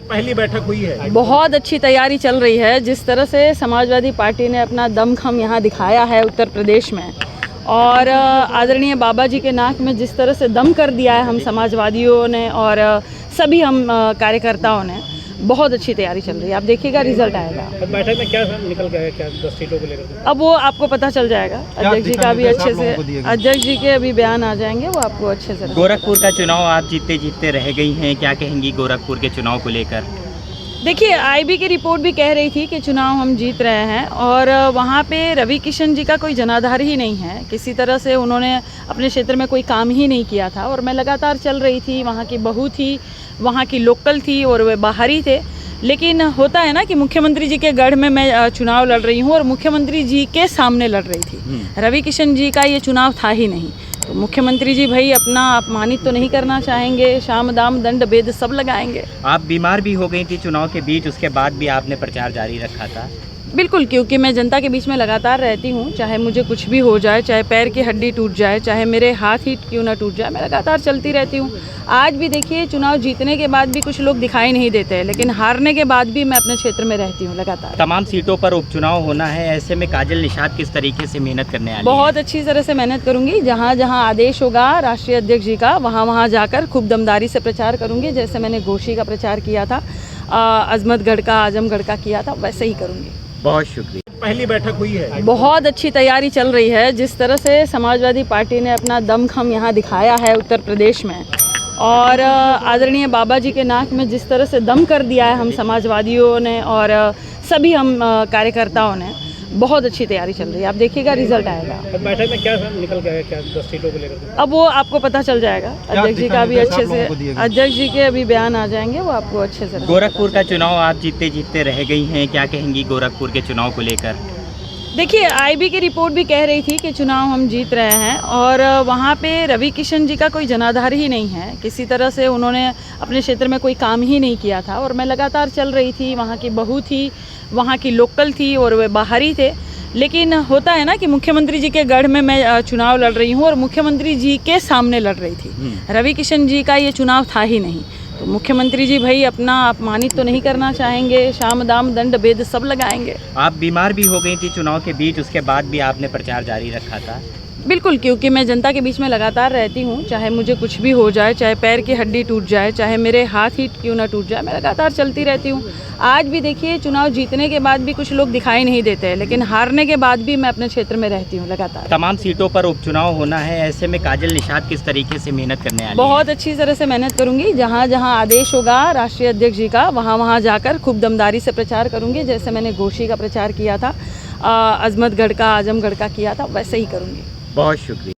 पहली बैठक हुई है। बहुत अच्छी तैयारी चल रही है। जिस तरह से समाजवादी पार्टी ने अपना दमखम यहाँ दिखाया है उत्तर प्रदेश में, और आदरणीय बाबा जी के नाक में जिस तरह से दम कर दिया है हम समाजवादियों ने और सभी हम कार्यकर्ताओं ने, बहुत अच्छी तैयारी चल रही है। आप देखिएगा, रिजल्ट आएगा। बैठक में क्या निकल के आया, क्या 10 सीटों को लेकर? अब वो आपको पता चल जाएगा। अध्यक्ष जी का भी अच्छे से, अध्यक्ष जी के अभी बयान आ जाएंगे, वो आपको अच्छे से। गोरखपुर का चुनाव आप जीतते रह गई हैं, क्या कहेंगी गोरखपुर के चुनाव को लेकर? देखिए, आईबी की रिपोर्ट भी कह रही थी कि चुनाव हम जीत रहे हैं, और वहाँ पे रवि किशन जी का कोई जनाधार ही नहीं है। किसी तरह से उन्होंने अपने क्षेत्र में कोई काम ही नहीं किया था, और मैं लगातार चल रही थी। वहाँ की बहू थी, वहाँ की लोकल थी, और वे बाहरी थे। लेकिन होता है ना कि मुख्यमंत्री जी के गढ़ में मैं चुनाव लड़ रही हूँ, और मुख्यमंत्री जी के सामने लड़ रही थी। रवि किशन जी का ये चुनाव था ही नहीं, तो मुख्यमंत्री जी भाई अपना अपमानित तो नहीं करना चाहेंगे। शाम दाम दंड भेद सब लगाएंगे। आप बीमार भी हो गई थी चुनाव के बीच, उसके बाद भी आपने प्रचार जारी रखा था। बिल्कुल, क्योंकि मैं जनता के बीच में लगातार रहती हूँ। चाहे मुझे कुछ भी हो जाए, चाहे पैर की हड्डी टूट जाए, चाहे मेरे हाथ ही क्यों ना टूट जाए, मैं लगातार चलती रहती हूँ। आज भी देखिए, चुनाव जीतने के बाद भी कुछ लोग दिखाई नहीं देते, लेकिन हारने के बाद भी मैं अपने क्षेत्र में रहती हूँ लगातार। तमाम सीटों पर उपचुनाव होना है, ऐसे में काजल निषाद किस तरीके से मेहनत करने वाली है? बहुत अच्छी तरह से मेहनत करूंगी। जहाँ जहाँ आदेश होगा राष्ट्रीय अध्यक्ष जी का, वहाँ वहाँ जाकर खूब दमदारी से प्रचार करूंगी। जैसे मैंने घोषी का प्रचार किया था, अजमतगढ़ का, आजमगढ़ का किया था, वैसे ही करूंगी। बहुत शुक्रिया। पहली बैठक हुई है। बहुत अच्छी तैयारी चल रही है। जिस तरह से समाजवादी पार्टी ने अपना दमखम यहाँ दिखाया है उत्तर प्रदेश में, और आदरणीय बाबा जी के नाक में जिस तरह से दम कर दिया है हम समाजवादियों ने और सभी हम कार्यकर्ताओं ने, बहुत अच्छी तैयारी चल रही है। आप देखिएगा, रिजल्ट आएगा। बैठक में क्या निकल के आया, क्या 10 सीटों को लेकर? अब वो आपको पता चल जाएगा। अध्यक्ष जी का भी अच्छे से, अध्यक्ष जी के अभी बयान आ जाएंगे, वो आपको अच्छे से। गोरखपुर का चुनाव आप जीतते रह गई हैं, क्या कहेंगी गोरखपुर के चुनाव को लेकर? देखिए, आईबी की रिपोर्ट भी कह रही थी कि चुनाव हम जीत रहे हैं, और वहाँ पे रवि किशन जी का कोई जनाधार ही नहीं है। किसी तरह से उन्होंने अपने क्षेत्र में कोई काम ही नहीं किया था, और मैं लगातार चल रही थी। वहाँ की बहू थी, वहाँ की लोकल थी, और वे बाहरी थे। लेकिन होता है ना कि मुख्यमंत्री जी के गढ़ में मैं चुनाव लड़ रही हूँ, और मुख्यमंत्री जी के सामने लड़ रही थी। रवि किशन जी का ये चुनाव था ही नहीं, तो मुख्यमंत्री जी भाई अपना अपमानित तो नहीं करना चाहेंगे। शाम दाम दंड भेद सब लगाएंगे। आप बीमार भी हो गई थी चुनाव के बीच, उसके बाद भी आपने प्रचार जारी रखा था। बिल्कुल, क्योंकि मैं जनता के बीच में लगातार रहती हूँ। चाहे मुझे कुछ भी हो जाए, चाहे पैर की हड्डी टूट जाए, चाहे मेरे हाथ ही क्यों ना टूट जाए, मैं लगातार चलती रहती हूँ। आज भी देखिए, चुनाव जीतने के बाद भी कुछ लोग दिखाई नहीं देते, लेकिन हारने के बाद भी मैं अपने क्षेत्र में रहती हूँ लगातार। तमाम सीटों पर उपचुनाव होना है, ऐसे में काजल निषाद किस तरीके से मेहनत करने वाली है? बहुत अच्छी तरह से मेहनत करूंगी। जहाँ जहाँ आदेश होगा राष्ट्रीय अध्यक्ष जी का, वहाँ वहाँ जाकर खूब दमदारी से प्रचार करूंगी। जैसे मैंने घोषी का प्रचार किया था, अजमतगढ़ का, आजमगढ़ का किया था, वैसे ही करूंगी। बहुत शुक्रिया।